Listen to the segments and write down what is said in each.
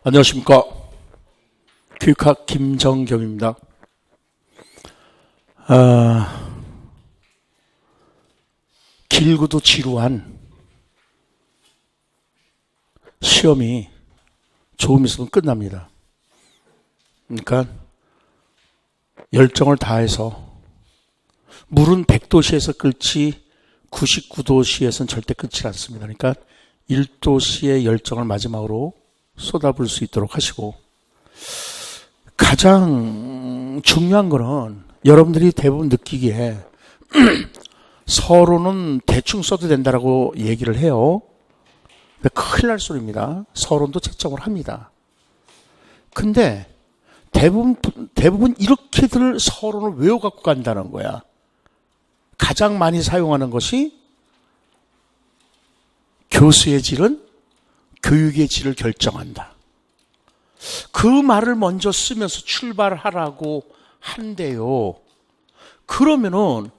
안녕하십니까. 교육학 김정경입니다. 길고도 지루한 시험이 조금 있으면 끝납니다. 그러니까 열정을 다해서 물은 100도씨에서 끓지 99도씨에서는 절대 끓지 않습니다. 그러니까 1도씨의 열정을 마지막으로 쏟아부을 수 있도록 하시고, 가장 중요한 거는 여러분들이 대부분 느끼기에 서론은 대충 써도 된다라고 얘기를 해요. 근데 큰일 날 소리입니다. 서론도 채점을 합니다. 근데 대부분 이렇게들 서론을 외워갖고 간다는 거야. 가장 많이 사용하는 것이 교수의 질은 교육의 질을 결정한다. 그 말을 먼저 쓰면서 출발하라고 한대요. 그러면은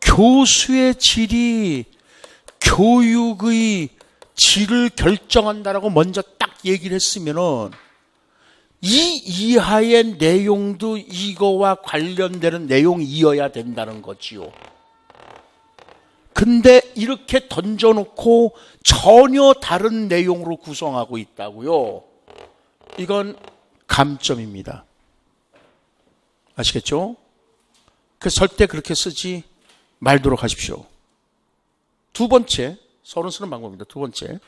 교수의 질이 교육의 질을 결정한다라고 먼저 딱 얘기를 했으면은 이 이하의 내용도 이거와 관련되는 내용이어야 된다는 거지요. 근데 이렇게 던져놓고 전혀 다른 내용으로 구성하고 있다고요. 이건 감점입니다. 아시겠죠? 그래서 절대 그렇게 쓰지 말도록 하십시오. 두 번째, 서론 쓰는 방법입니다. 두 번째,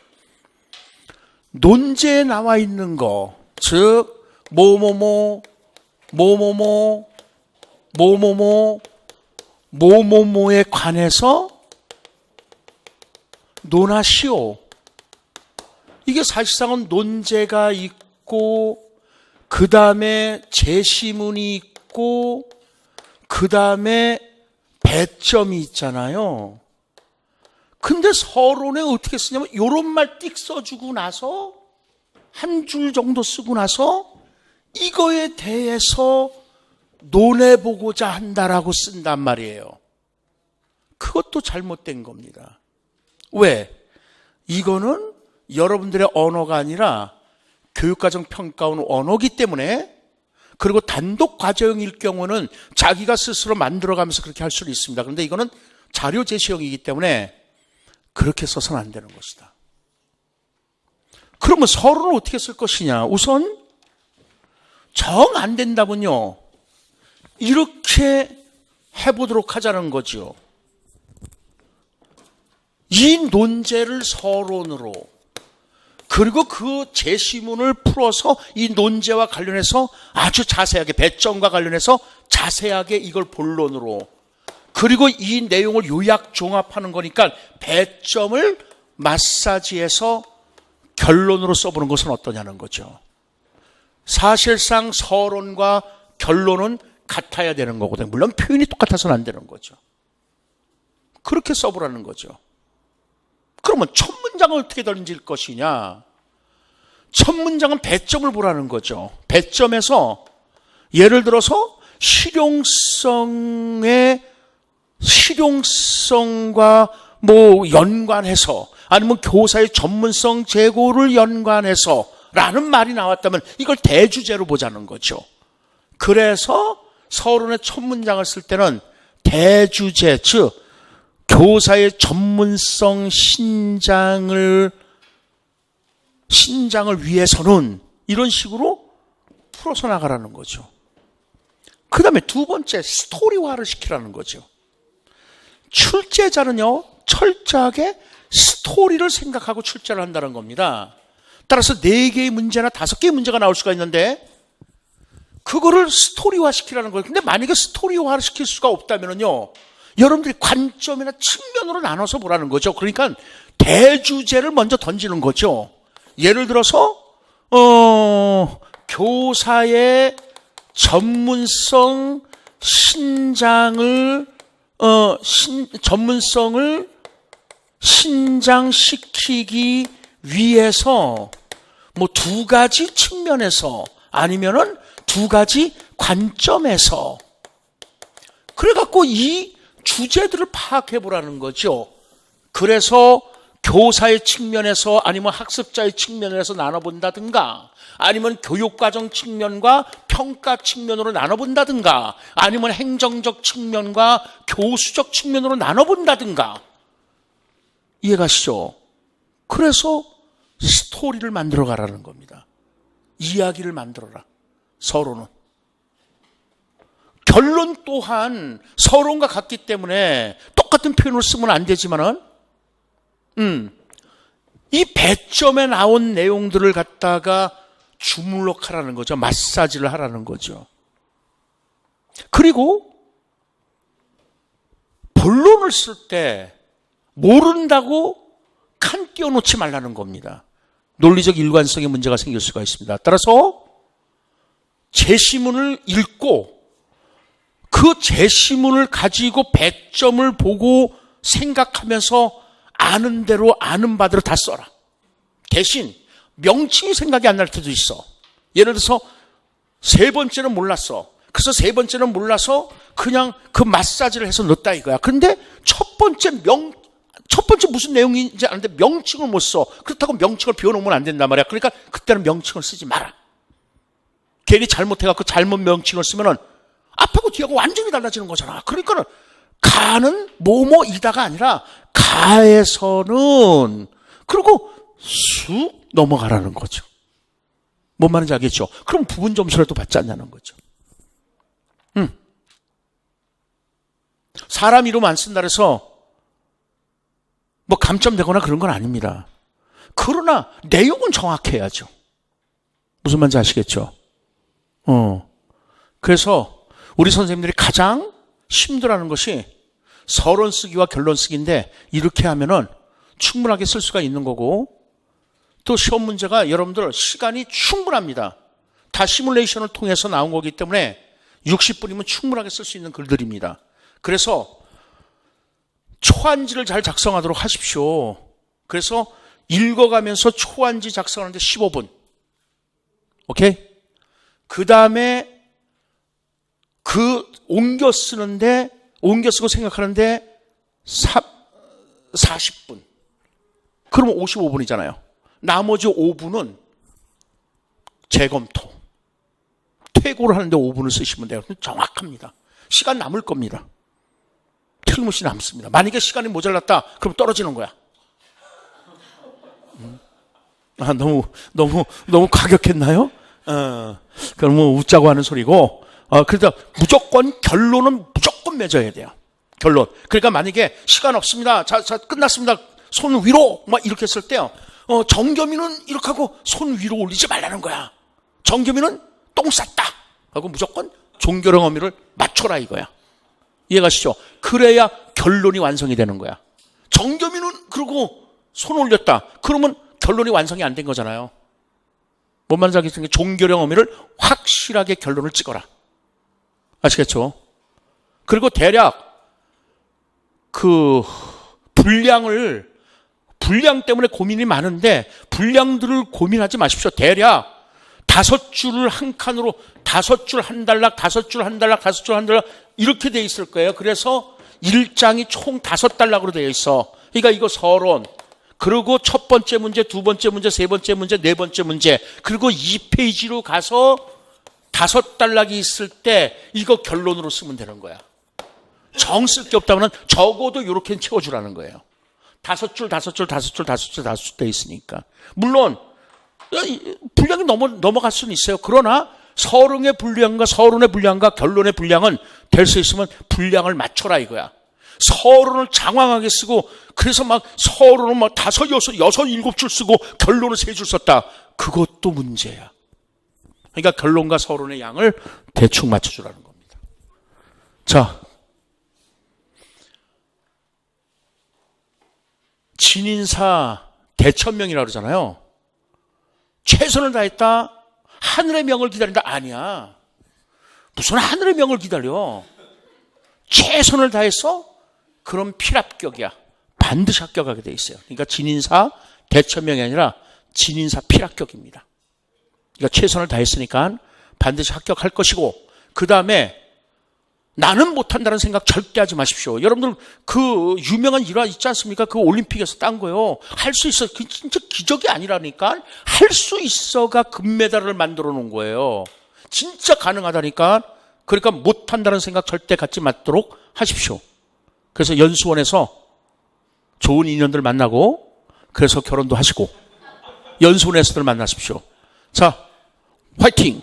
논제에 나와 있는 거, 즉 뭐뭐뭐에 관해서 논하시오. 이게 사실상은 논제가 있고, 그 다음에 제시문이 있고, 그 다음에 배점이 있잖아요. 근데 서론에 어떻게 쓰냐면 요런 말 띡 써주고 나서 한 줄 정도 쓰고 나서 이거에 대해서 논해보고자 한다라고 쓴단 말이에요. 그것도 잘못된 겁니다. 왜? 이거는 여러분들의 언어가 아니라 교육과정 평가원 언어이기 때문에, 그리고 단독 과정일 경우는 자기가 스스로 만들어가면서 그렇게 할 수는 있습니다. 그런데 이거는 자료 제시형이기 때문에 그렇게 써서는 안 되는 것이다. 그러면 서론을 어떻게 쓸 것이냐? 우선 정 안 된다면요, 이렇게 해보도록 하자는 거죠. 이 논제를 서론으로, 그리고 그 제시문을 풀어서 이 논제와 관련해서 아주 자세하게, 배점과 관련해서 자세하게 이걸 본론으로, 그리고 이 내용을 요약 종합하는 거니까 배점을 마사지해서 결론으로 써보는 것은 어떠냐는 거죠. 사실상 서론과 결론은 같아야 되는 거거든요. 물론 표현이 똑같아서는 안 되는 거죠. 그렇게 써보라는 거죠. 그러면 첫 문장을 어떻게 던질 것이냐? 첫 문장은 배점을 보라는 거죠. 배점에서 예를 들어서 실용성과 연관해서, 아니면 교사의 전문성 제고를 연관해서 라는 말이 나왔다면 이걸 대주제로 보자는 거죠. 그래서 서론의 첫 문장을 쓸 때는 대주제, 즉 교사의 전문성 신장을 위해서는 이런 식으로 풀어서 나가라는 거죠. 그 다음에 두 번째, 스토리화를 시키라는 거죠. 출제자는요, 철저하게 스토리를 생각하고 출제를 한다는 겁니다. 따라서 4개의 문제나 5개의 문제가 나올 수가 있는데 그거를 스토리화 시키라는 거예요. 근데 만약에 스토리화를 시킬 수가 없다면요, 여러분들이 관점이나 측면으로 나눠서 보라는 거죠. 그러니까 대주제를 먼저 던지는 거죠. 예를 들어서 교사의 전문성을 신장시키기 위해서 2가지 측면에서, 아니면은 2가지 관점에서, 그래갖고 이 주제들을 파악해 보라는 거죠. 그래서 교사의 측면에서 아니면 학습자의 측면에서 나눠본다든가 아니면 교육과정 측면과 평가 측면으로 나눠본다든가 아니면 행정적 측면과 교수적 측면으로 나눠본다든가 이해가시죠? 그래서 스토리를 만들어 가라는 겁니다. 이야기를 만들어라. 서론은. 결론 또한 서론과 같기 때문에 똑같은 표현을 쓰면 안 되지만은 이 배점에 나온 내용들을 갖다가 주물럭하라는 거죠. 마사지를 하라는 거죠. 그리고 본론을 쓸 때 모른다고 칸 띄워놓지 말라는 겁니다. 논리적 일관성에 문제가 생길 수가 있습니다. 따라서 제시문을 읽고 그 제시문을 가지고 배점을 보고 생각하면서 아는 대로 아는 바대로 다 써라. 대신 명칭이 생각이 안 날 때도 있어. 예를 들어서 세 번째는 몰랐어. 그래서 세 번째는 몰라서 그냥 그 마사지를 해서 넣었다 이거야. 그런데 첫 번째 무슨 내용인지 아는데 명칭을 못 써. 그렇다고 명칭을 비워놓으면 안 된단 말이야. 그러니까 그때는 명칭을 쓰지 마라. 괜히 잘못해갖고 잘못 명칭을 쓰면은 앞하고 뒤하고 완전히 달라지는 거잖아. 그러니까는 가는 뭐뭐이다가 아니라 가에서는 그리고 쑥 넘어가라는 거죠. 뭔 말인지 알겠죠? 그럼 부분 점수라도 받지 않냐는 거죠. 사람 이름 안 쓴다 그래서 뭐 감점되거나 그런 건 아닙니다. 그러나 내용은 정확해야죠. 무슨 말인지 아시겠죠? 그래서 우리 선생님들이 가장 힘들어하는 것이 서론 쓰기와 결론 쓰기인데 이렇게 하면은 충분하게 쓸 수가 있는 거고 또 시험 문제가 여러분들 시간이 충분합니다. 다 시뮬레이션을 통해서 나온 거기 때문에 60분이면 충분하게 쓸 수 있는 글들입니다. 그래서 초안지를 잘 작성하도록 하십시오. 그래서 읽어가면서 초안지 작성하는데 15분. 오케이? 그 다음에 옮겨 쓰고 생각하는데 40분. 그러면 55분이잖아요. 나머지 5분은 재검토. 퇴고를 하는데 5분을 쓰시면 돼요. 정확합니다. 시간 남을 겁니다. 틀림없이 남습니다. 만약에 시간이 모자랐다, 그럼 떨어지는 거야. 너무 과격했나요? 그럼 뭐 웃자고 하는 소리고, 그래서 무조건 결론은 무조건 맺어야 돼요. 결론. 그러니까 만약에 시간 없습니다. 자, 끝났습니다. 손 위로! 막 이렇게 했을 때요. 정겸이는 이렇게 하고 손 위로 올리지 말라는 거야. 정겸이는 똥 쌌다. 하고 무조건 종교령 어미를 맞춰라 이거야. 이해가시죠? 그래야 결론이 완성이 되는 거야. 정겸이는 그러고 손 올렸다. 그러면 결론이 완성이 안 된 거잖아요. 뭔 말인지 알겠습니까? 종교령 어미를 확실하게 결론을 찍어라. 아시겠죠? 그리고 대략 분량 때문에 고민이 많은데 분량들을 고민하지 마십시오. 대략 5줄을 한 칸으로 5줄 한 달락, 5줄 한 달락, 5줄 한 달락 이렇게 돼 있을 거예요. 그래서 1장이 총 5달락으로 되어 있어. 그러니까 이거 서론. 그리고 첫 번째 문제, 두 번째 문제, 세 번째 문제, 네 번째 문제. 그리고 2페이지로 가서 5달락이 있을 때 이거 결론으로 쓰면 되는 거야. 정 쓸 게 없다면 적어도 이렇게 채워주라는 거예요. 5줄 돼 있으니까. 물론 분량이 넘어갈 수는 있어요. 그러나 서론의 분량과 결론의 분량은 될 수 있으면 분량을 맞춰라 이거야. 서론을 장황하게 쓰고 그래서 막 서론을 막 5, 6, 7줄 쓰고 결론을 3줄 썼다. 그것도 문제야. 그러니까 결론과 서론의 양을 대충 맞춰주라는 겁니다. 자, 진인사 대천명이라고 그러잖아요. 최선을 다했다. 하늘의 명을 기다린다. 아니야. 무슨 하늘의 명을 기다려. 최선을 다해서 그럼 필합격이야. 반드시 합격하게 돼 있어요. 그러니까 진인사 대천명이 아니라 진인사 필합격입니다. 그러니까 최선을 다했으니까 반드시 합격할 것이고 그 다음에 나는 못한다는 생각 절대 하지 마십시오. 여러분들 그 유명한 일화 있지 않습니까? 그 올림픽에서 딴 거요. 할 수 있어. 그 진짜 기적이 아니라니까. 할 수 있어가 금메달을 만들어 놓은 거예요. 진짜 가능하다니까. 그러니까 못한다는 생각 절대 갖지 말도록 하십시오. 그래서 연수원에서 좋은 인연들 만나고 그래서 결혼도 하시고 연수원에서들 만나십시오. 자, 화이팅!